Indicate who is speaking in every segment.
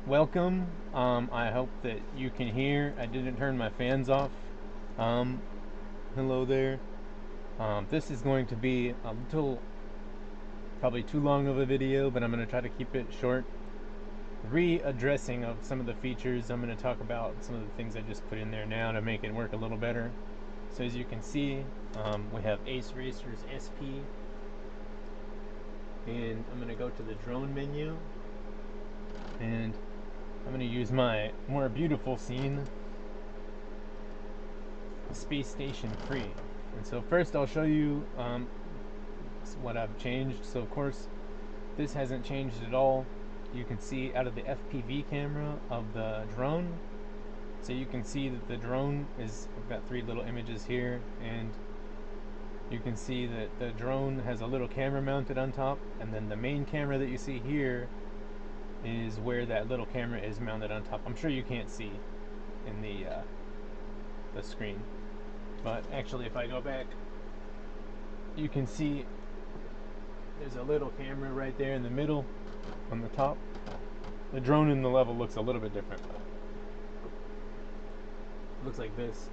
Speaker 1: Welcome. I hope that you can hear. I didn't turn my fans off. Um, Hello there. This is going to be a little, probably too long of a video, but I'm going to try to keep it short. Readdressing of some of the features. I'm going to talk about some of the things I just put in there now to make it work a little better. So as you can see, we have Ace Racers SP, and I'm going to go to the drone menu, and I'm going to use my more beautiful scene, Space Station Free. And so first I'll show you what I've changed. So of course this hasn't changed at all. You can see out of the FPV camera of the drone. So you can see that the drone is, I've got three little images here, and you can see that the drone has a little camera mounted on top, and then the main camera that you see here is where that little camera is mounted on top. I'm sure you can't see in the screen, but actually if I go back, you can see there's a little camera right there in the middle on the top. The drone in the level looks a little bit different. It looks like this.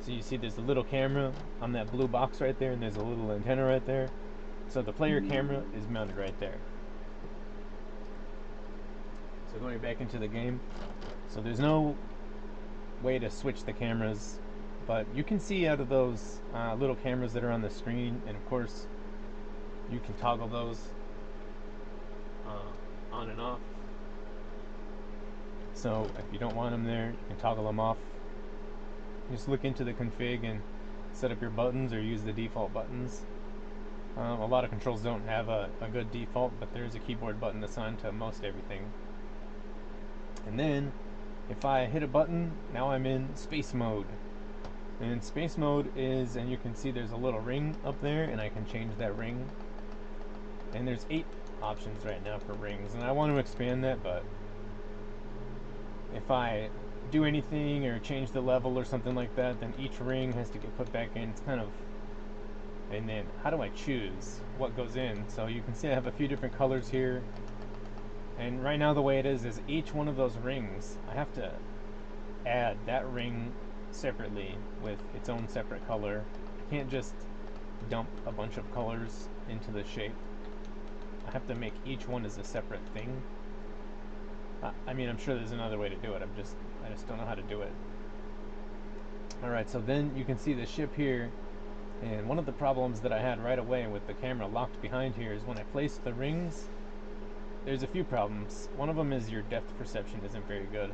Speaker 1: So you see there's a little camera on that blue box right there, and there's a little antenna right there. So the player camera is mounted right there. So going back into the game, so there's no way to switch the cameras, but you can see out of those little cameras that are on the screen, and of course you can toggle those on and off. So if you don't want them there, you can toggle them off. Just look into the config and set up your buttons or use the default buttons. A lot of controls don't have a good default, but there's a keyboard button assigned to most everything. And then if I hit a button, now I'm in space mode. And space mode is, and you can see there's a little ring up there, and I can change that ring. And there's 8 options right now for rings, and I want to expand that, but if I do anything or change the level or something like that, then each ring has to get put back in. It's kind of, and then how do I choose what goes in? So you can see I have a few different colors here, and right now the way it is each one of those rings, I have to add that ring separately with its own separate color. I can't just dump a bunch of colors into the shape. I have to make each one as a separate thing. I mean, I'm sure there's another way to do it. I just don't know how to do it. Alright, so then you can see the ship here, and one of the problems that I had right away with the camera locked behind here is when I place the rings, there's a few problems. One of them is your depth perception isn't very good.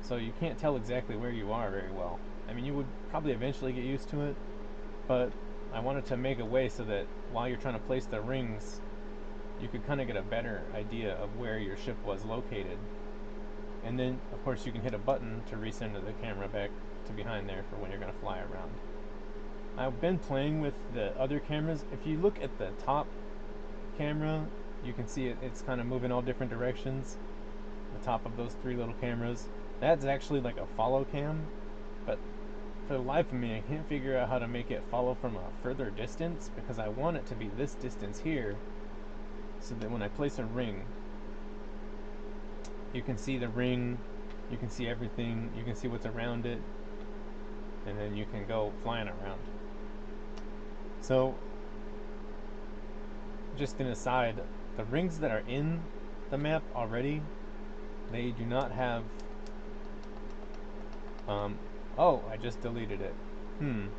Speaker 1: So you can't tell exactly where you are very well. I mean, you would probably eventually get used to it, but I wanted to make a way so that while you're trying to place the rings, you could kind of get a better idea of where your ship was located. And then, of course, you can hit a button to recenter the camera back to behind there for when you're going to fly around. I've been playing with the other cameras. If you look at the top camera, you can see it's kind of moving all different directions. The top of those 3 little cameras. That's actually like a follow cam, but for the life of me, I can't figure out how to make it follow from a further distance, because I want it to be this distance here, so that when I place a ring, you can see the ring, you can see everything, you can see what's around it, and then you can go flying around. So, just an aside, the rings that are in the map already, they do not have, oh, I just deleted it.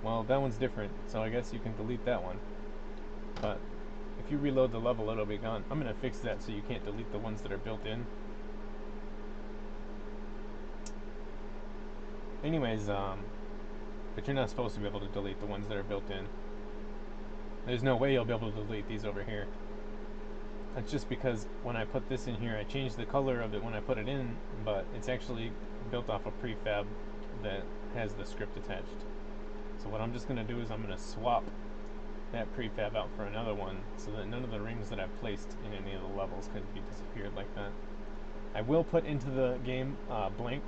Speaker 1: Well, that one's different, so I guess you can delete that one. But if you reload the level, it'll be gone. I'm gonna fix that so you can't delete the ones that are built in. Anyways, but you're not supposed to be able to delete the ones that are built in. There's no way you'll be able to delete these over here. That's just because when I put this in here, I changed the color of it when I put it in, but it's actually built off a prefab that has the script attached. So what I'm just going to do is I'm going to swap that prefab out for another one, so that none of the rings that I've placed in any of the levels could be disappeared like that. I will put into the game a blank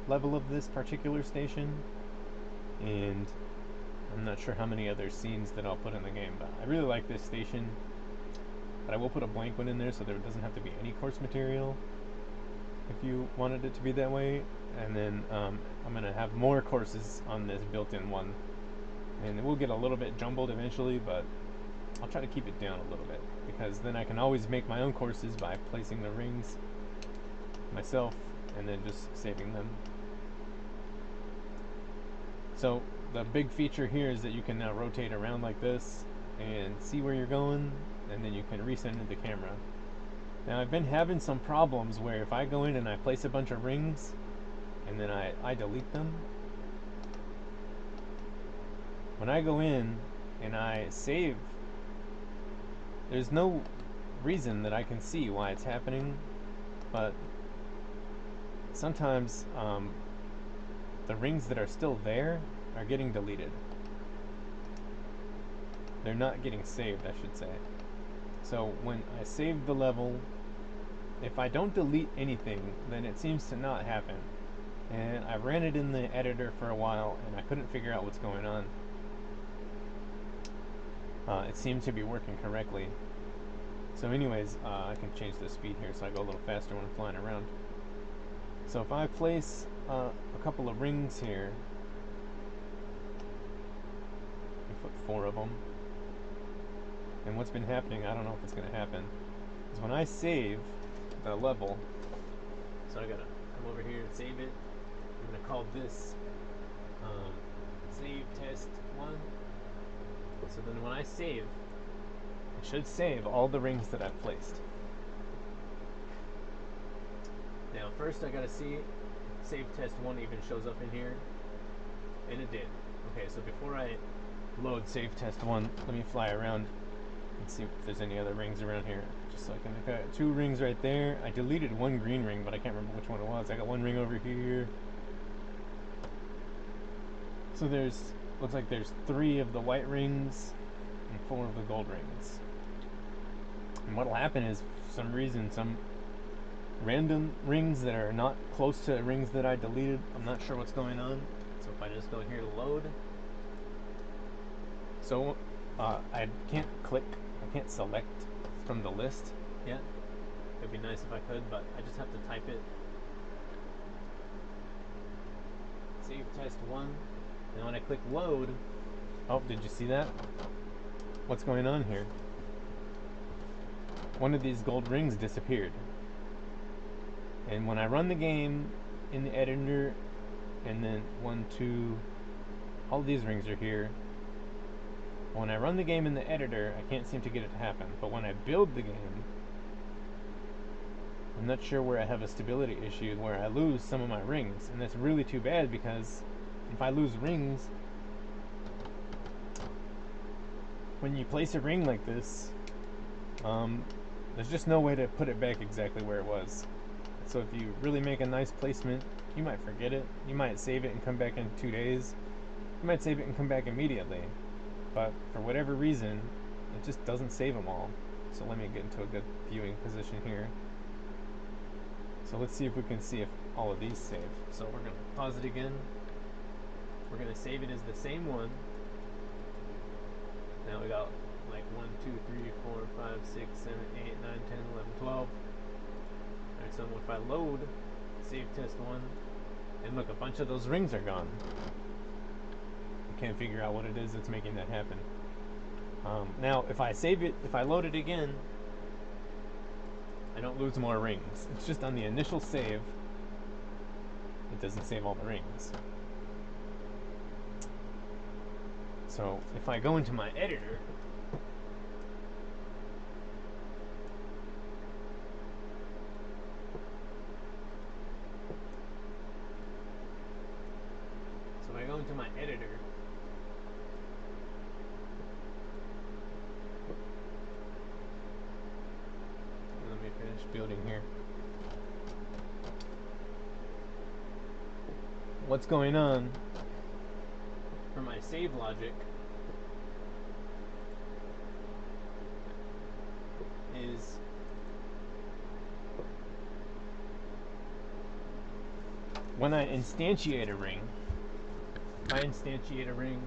Speaker 1: level of this particular station, and I'm not sure how many other scenes that I'll put in the game, but I really like this station. But I will put a blank one in there so there doesn't have to be any course material. if you wanted it to be that way. And then I'm gonna have more courses on this built-in one, and it will get a little bit jumbled eventually, but I'll try to keep it down a little bit, because then I can always make my own courses by placing the rings myself and then just saving them. So the big feature here is that you can now rotate around like this and see where you're going, and then you can recenter the camera. Now I've been having some problems where if I go in and I place a bunch of rings and then I delete them, when I go in and I save, there's no reason that I can see why it's happening, but sometimes the rings that are still there are getting deleted. They're not getting saved, I should say. So when I save the level, if I don't delete anything, then it seems to not happen. And I ran it in the editor for a while and I couldn't figure out what's going on. It seemed to be working correctly. So anyways, I can change the speed here so I go a little faster when I'm flying around. So if I place a couple of rings here, I put 4 of them, and what's been happening, I don't know if it's going to happen, is when I save the level, so I gotta come over here and save it. I'm going to call this save test 1. So then when I save, it should save all the rings that I've placed. Now first I gotta see save test 1 even shows up in here, and it did. Okay, so before I load save test 1, let me fly around and see if there's any other rings around here, just so I can look at 2 rings right there. I deleted 1 green ring, but I can't remember which one it was. I got 1 ring over here. So looks like there's 3 of the white rings and 4 of the gold rings. And what'll happen is, for some reason, some random rings that are not close to rings that I deleted, I'm not sure what's going on. So if I just go here to load, so I can't select from the list yet. It'd be nice if I could, but I just have to type it. Save test 1, and when I click load, oh, did you see that? What's going on here? One of these gold rings disappeared. And when I run the game in the editor, and then 1, 2, all these rings are here. When I run the game in the editor, I can't seem to get it to happen. But when I build the game, I'm not sure where I have a stability issue where I lose some of my rings. And that's really too bad, because if I lose rings, when you place a ring like this, there's just no way to put it back exactly where it was. So if you really make a nice placement, you might forget it. You might save it and come back in 2 days. You might save it and come back immediately. But for whatever reason, it just doesn't save them all. So let me get into a good viewing position here. So let's see if we can see if all of these save. So we're going to pause it again. We're going to save it as the same one. Now we got like 1, 2, 3, 4, 5, 6, 7, 8, 9, 10, 11, 12. Alright, so if I load save test 1, and look, a bunch of those rings are gone. I can't figure out what it is that's making that happen. Now, if I save it, if I load it again, I don't lose more rings. It's just on the initial save, it doesn't save all the rings. So if I go into my editor, let me finish building here. What's going on for my save logic is when I instantiate a ring, I instantiate a ring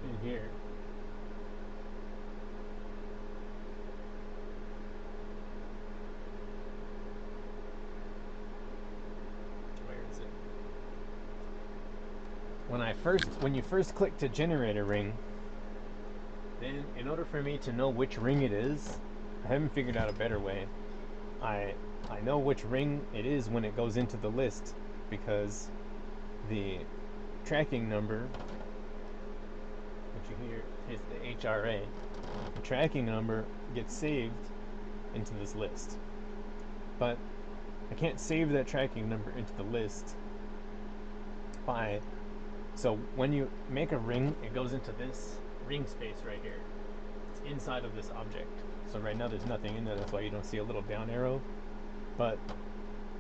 Speaker 1: in here. when you first click to generate a ring, then in order for me to know which ring it is, I haven't figured out a better way. I know which ring it is when it goes into the list, because the tracking number, which you hear is the HRA, the tracking number gets saved into this list. But I can't save that tracking number into the list so when you make a ring, it goes into this ring space right here. It's inside of this object. So right now there's nothing in there, that's why you don't see a little down arrow. But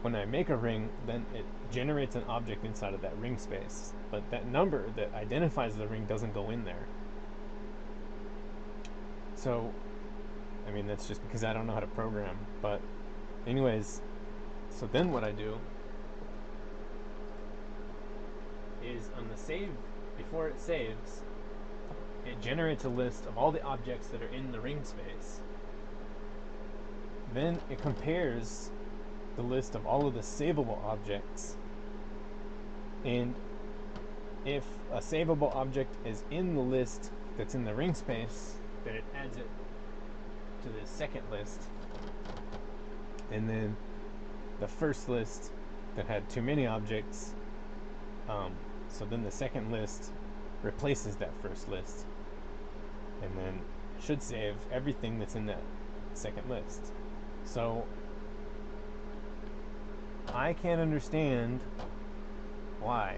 Speaker 1: when I make a ring, then it generates an object inside of that ring space. But that number that identifies the ring doesn't go in there. So, I mean, that's just because I don't know how to program. But anyways, so then what I do is on the save, before it saves, it generates a list of all the objects that are in the ring space. Then it compares the list of all of the savable objects, and if a savable object is in the list that's in the ring space, then it adds it to the second list, and then the first list that had too many objects, so then the second list replaces that first list, and then it should save everything that's in that second list. So I can't understand why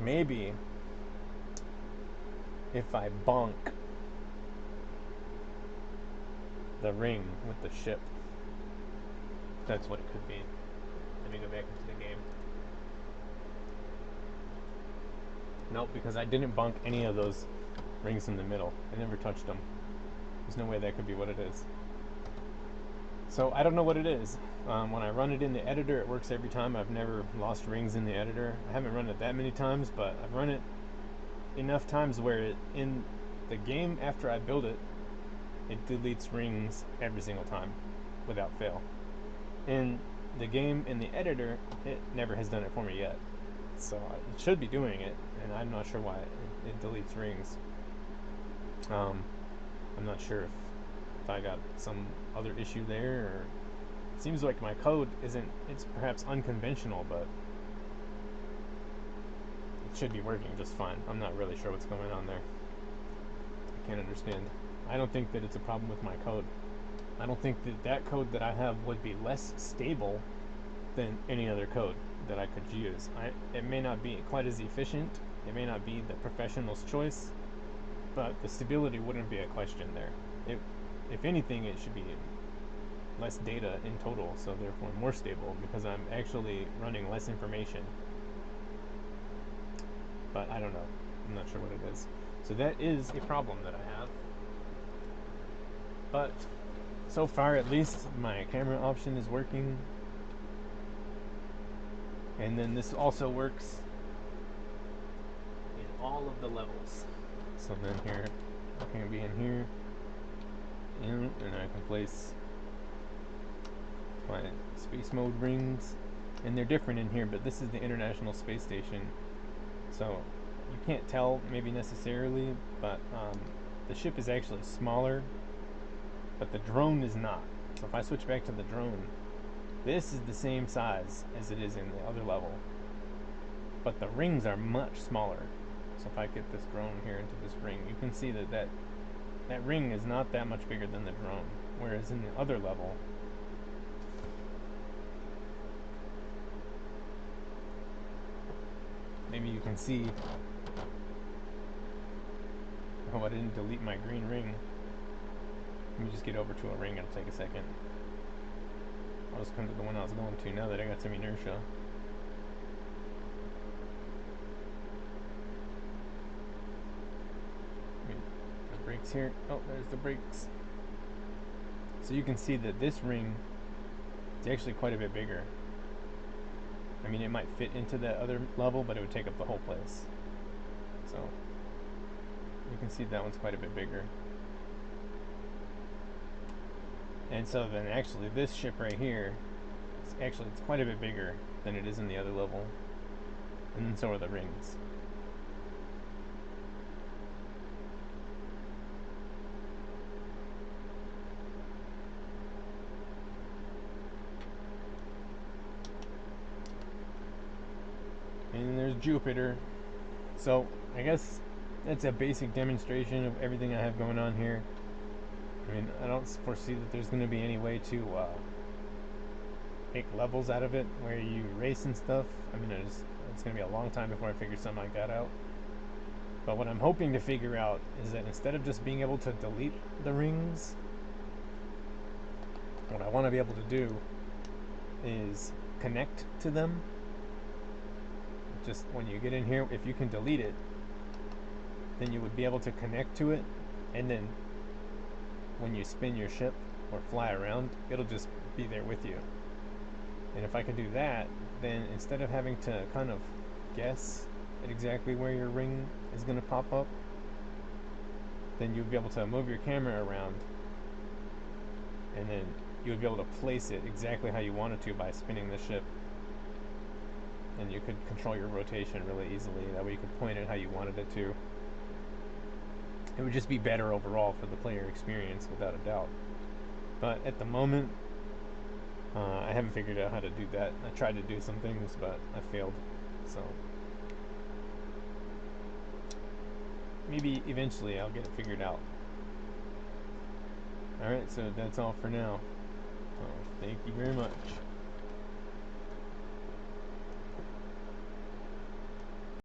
Speaker 1: maybe if I bonk the ring with the ship, that's what it could be. Let me go back into the game. Nope, because I didn't bonk any of those rings in the middle. I never touched them. There's no way that could be what it is. So I don't know what it is. When I run it in the editor, it works every time. I've never lost rings in the editor. I haven't run it that many times, but I've run it enough times where in the game, after I build it, it deletes rings every single time without fail. In the game, in the editor, it never has done it for me yet. So it should be doing it, and I'm not sure why it deletes rings. I'm not sure if I got some other issue there, or it seems like my code it's perhaps unconventional, but it should be working just fine. I'm not really sure what's going on there. I can't understand. I don't think that it's a problem with my code. I don't think that code that I have would be less stable than any other code that I could use. It may not be quite as efficient, it may not be the professional's choice, but the stability wouldn't be a question there. If anything, it should be less data in total, so therefore more stable, because I'm actually running less information. But I don't know. I'm not sure what it is. So that is a problem that I have. But so far, at least, my camera option is working. And then this also works in all of the levels. So then here, I can be in here, and I can place my space mode rings. And they're different in here, but this is the International Space Station. So you can't tell maybe necessarily, but the ship is actually smaller, but the drone is not. So if I switch back to the drone, this is the same size as it is in the other level, but the rings are much smaller. So if I get this drone here into this ring, you can see that ring is not that much bigger than the drone, whereas in the other level, maybe you can see, oh, I didn't delete my green ring. Let me just get over to a ring, it'll take a second. I'll just come to the one I was going to now that I got some inertia. The brakes here. Oh, there's the brakes. So you can see that this ring is actually quite a bit bigger. I mean, it might fit into that other level, but it would take up the whole place. So you can see that one's quite a bit bigger. And so then actually this ship right here, it's quite a bit bigger than it is in the other level. And then so are the rings. And there's Jupiter. So I guess that's a basic demonstration of everything I have going on here. I mean, I don't foresee that there's going to be any way to make levels out of it where you race and stuff. I mean, it's going to be a long time before I figure something like that out. But what I'm hoping to figure out is that instead of just being able to delete the rings, what I want to be able to do is connect to them. Just when you get in here, if you can delete it, then you would be able to connect to it, and then when you spin your ship or fly around, it'll just be there with you. And if I can do that, then instead of having to kind of guess at exactly where your ring is going to pop up, then you'd be able to move your camera around, and then you would be able to place it exactly how you wanted to by spinning the ship. And you could control your rotation really easily. That way you could point it how you wanted it to. It would just be better overall for the player experience, without a doubt. But at the moment, I haven't figured out how to do that. I tried to do some things, but I failed. So maybe eventually I'll get it figured out. Alright, so that's all for now. Thank you very much.